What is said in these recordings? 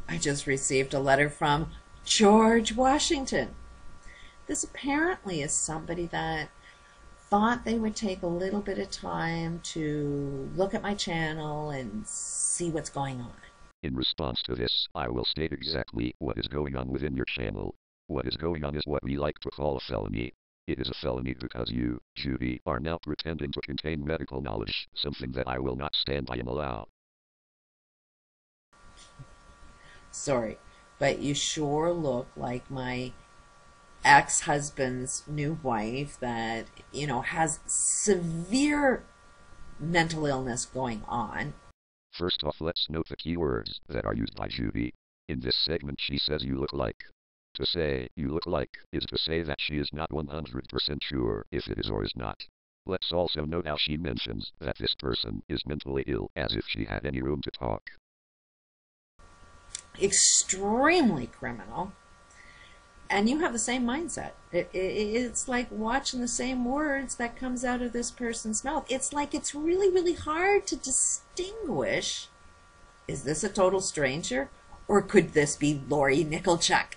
I just received a letter from George Washington. This apparently is somebody that thought they would take a little bit of time to look at my channel and see what's going on. In response to this, I will state exactly what is going on within your channel. What is going on is what we like to call a felony. It is a felony because you, Judy, are now pretending to contain medical knowledge, something that I will not stand by and allow. Sorry, but you sure look like my ex-husband's new wife that, has severe mental illness going on. First off, let's note the keywords that are used by Judy. In this segment, she says you look like. To say you look like is to say that she is not 100% sure if it is or is not. Let's also note how she mentions that this person is mentally ill, as if she had any room to talk. Extremely criminal. And you have the same mindset. It's like watching the same words that comes out of this person's mouth. It's like it's really, really hard to distinguish. Is this a total stranger? Or could this be Lori Nickelchuck?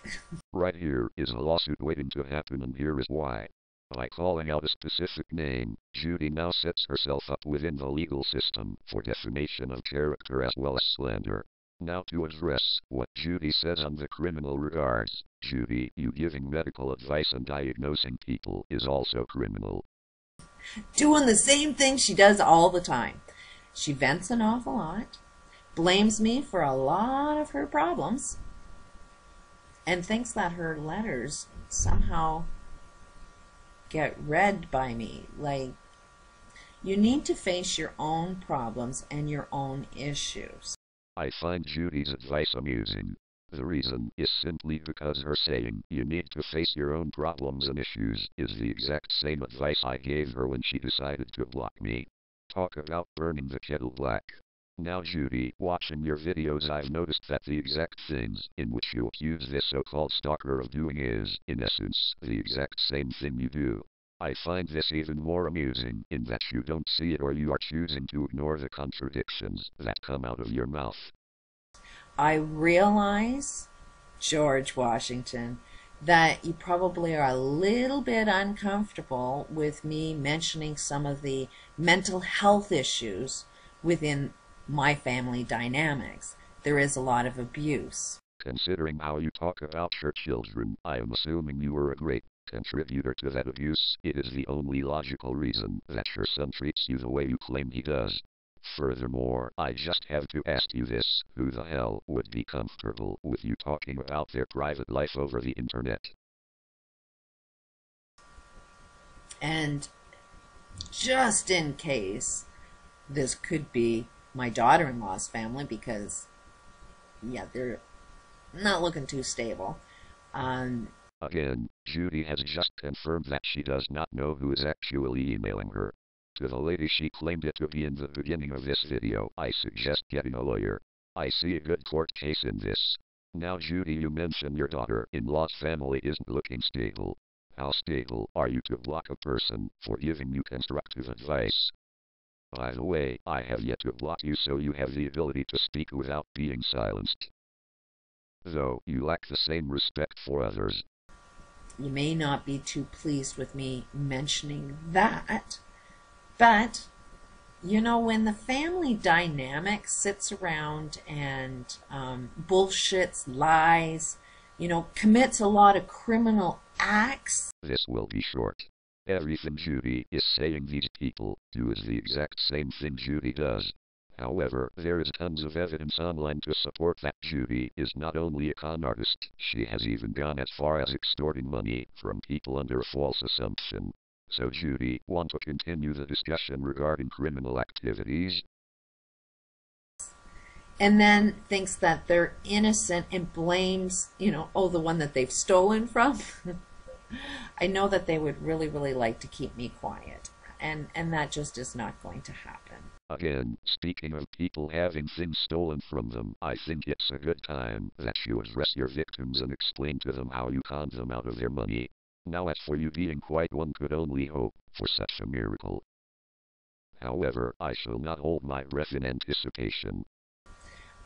Right here is a lawsuit waiting to happen, and here is why. By calling out a specific name, Judy now sets herself up within the legal system for defamation of character as well as slander. Now to address what Judy says on the criminal regards. Judy, you giving medical advice and diagnosing people is also criminal. Doing the same thing she does all the time. She vents an awful lot, blames me for a lot of her problems, and thinks that her letters somehow get read by me. Like, you need to face your own problems and your own issues. I find Judy's advice amusing. The reason is simply because her saying, you need to face your own problems and issues, is the exact same advice I gave her when she decided to block me. Talk about burning the kettle black. Now Judy, watching your videos, I've noticed that the exact things in which you accuse this so-called stalker of doing is, in essence, the exact same thing you do. I find this even more amusing in that you don't see it, or you are choosing to ignore the contradictions that come out of your mouth. I realize, George Washington, that you probably are a little bit uncomfortable with me mentioning some of the mental health issues within my family dynamics. There is a lot of abuse. Considering how you talk about your children, I am assuming you were a great contributor to that abuse. It is the only logical reason that your son treats you the way you claim he does. Furthermore, I just have to ask you this: who the hell would be comfortable with you talking about their private life over the internet? And just in case, this could be my daughter-in-law's family, because, yeah, they're not looking too stable. Again, Judy has just confirmed that she does not know who is actually emailing her. To the lady she claimed it to be in the beginning of this video, I suggest getting a lawyer. I see a good court case in this. Now Judy, you mentioned your daughter-in-law's family isn't looking stable. How stable are you to block a person for giving you constructive advice? By the way, I have yet to block you, so you have the ability to speak without being silenced. Though you lack the same respect for others. You may not be too pleased with me mentioning that, but, when the family dynamic sits around and bullshits, lies, commits a lot of criminal acts. This will be short. Everything Judy is saying these people do is the exact same thing Judy does. However, there is tons of evidence online to support that Judy is not only a con artist, she has even gone as far as extorting money from people under a false assumption. So Judy, want to continue the discussion regarding criminal activities? And then thinks that they're innocent and blames, the one that they've stolen from. I know that they would really, really like to keep me quiet. And that just is not going to happen. Again, speaking of people having things stolen from them, I think it's a good time that you address your victims and explain to them how you conned them out of their money. Now as for you being quiet, one could only hope for such a miracle. However, I shall not hold my breath in anticipation.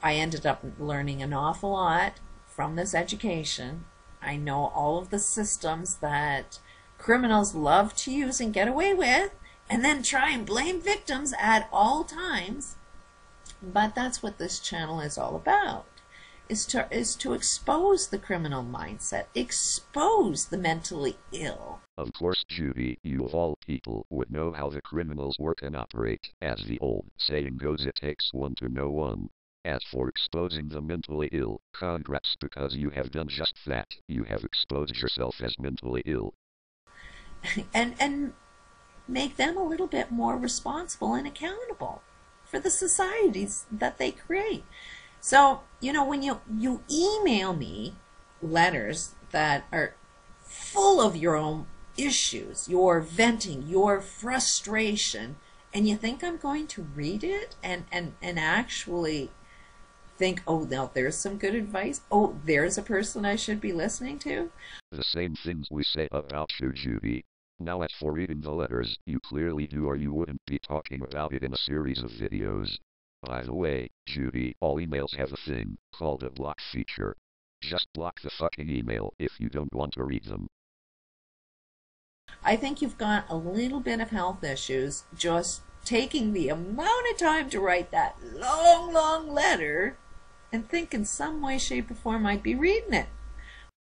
I ended up learning an awful lot from this education. I know all of the systems that criminals love to use and get away with, and then try and blame victims at all times. But that's what this channel is all about, is to expose the criminal mindset, expose the mentally ill. Of course, Judy, you of all people would know how the criminals work and operate. As the old saying goes, it takes one to know one. As for exposing the mentally ill, congrats, because you have done just that. You have exposed yourself as mentally ill. and make them a little bit more responsible and accountable for the societies that they create. So, when you email me letters that are full of your own issues, your venting, your frustration, and you think I'm going to read it and actually think, oh, now there's some good advice. Oh, there's a person I should be listening to. The same things we say about you, Judy. Now, as for reading the letters, you clearly do, or you wouldn't be talking about it in a series of videos. By the way, Judy, all emails have a thing called a block feature. Just block the fucking email if you don't want to read them. I think you've got a little bit of health issues just taking the amount of time to write that long letter and think in some way, shape, or form I'd be reading it.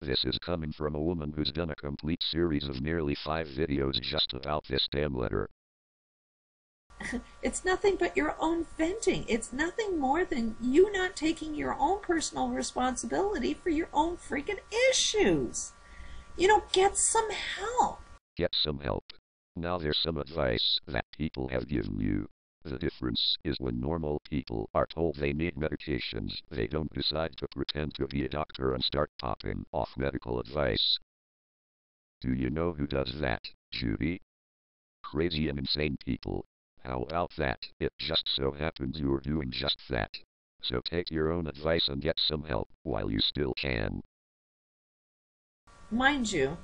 This is coming from a woman who's done a complete series of nearly 5 videos just about this damn letter. It's nothing but your own venting. It's nothing more than you not taking your own personal responsibility for your own freaking issues. Get some help. Get some help. Now there's some advice that people have given you. The difference is when normal people are told they need medications, they don't decide to pretend to be a doctor and start popping off medical advice. Do you know who does that, Judy? Crazy and insane people. How about that? It just so happens you're doing just that. So take your own advice and get some help while you still can. Mind you,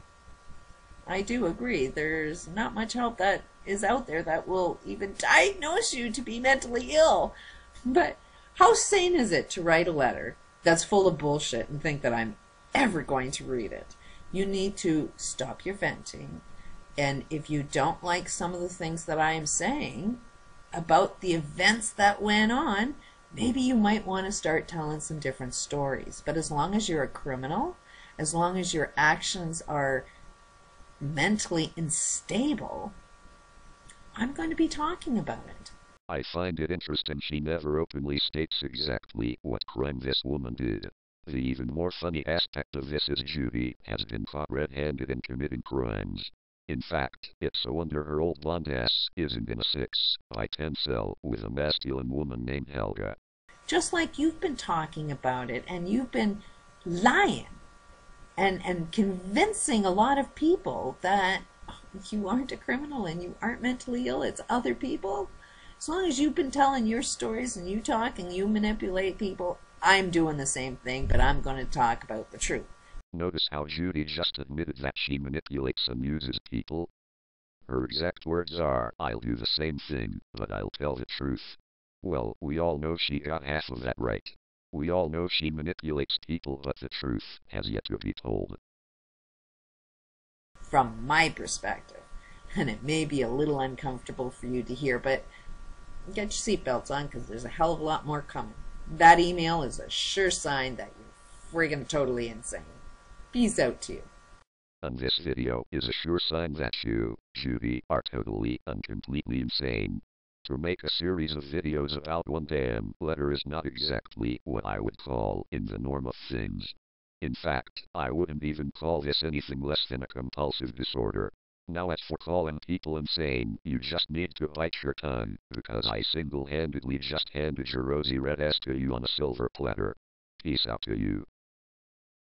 I do agree there's not much help that is out there that will even diagnose you to be mentally ill. But how sane is it to write a letter that's full of bullshit and think that I'm ever going to read it? You need to stop your venting. And if you don't like some of the things that I am saying about the events that went on, maybe you might want to start telling some different stories. But as long as you're a criminal, as long as your actions are mentally unstable, I'm going to be talking about it. I find it interesting she never openly states exactly what crime this woman did. The even more funny aspect of this is Judy has been caught red-handed in committing crimes. In fact, it's a wonder her old blonde ass isn't in a 6x10 cell with a masculine woman named Helga. Just like you've been talking about it, and you've been lying and convincing a lot of people that you aren't a criminal and you aren't mentally ill, it's other people. As long as you've been telling your stories and you talk and you manipulate people, I'm doing the same thing, but I'm going to talk about the truth. Notice how Judy just admitted that she manipulates and uses people? Her exact words are, "I'll do the same thing, but I'll tell the truth." Well, we all know she got half of that right. We all know she manipulates people, but the truth has yet to be told. From my perspective, and it may be a little uncomfortable for you to hear, but get your seatbelts on because there's a hell of a lot more coming. That email is a sure sign that you're friggin' totally insane. Peace out to you. And this video is a sure sign that you, Judy, are totally and completely insane. To make a series of videos about one damn letter is not exactly what I would call in the norm of things. In fact, I wouldn't even call this anything less than a compulsive disorder. Now as for calling people insane, you just need to bite your tongue, because I single-handedly just handed your rosy red ass to you on a silver platter. Peace out to you.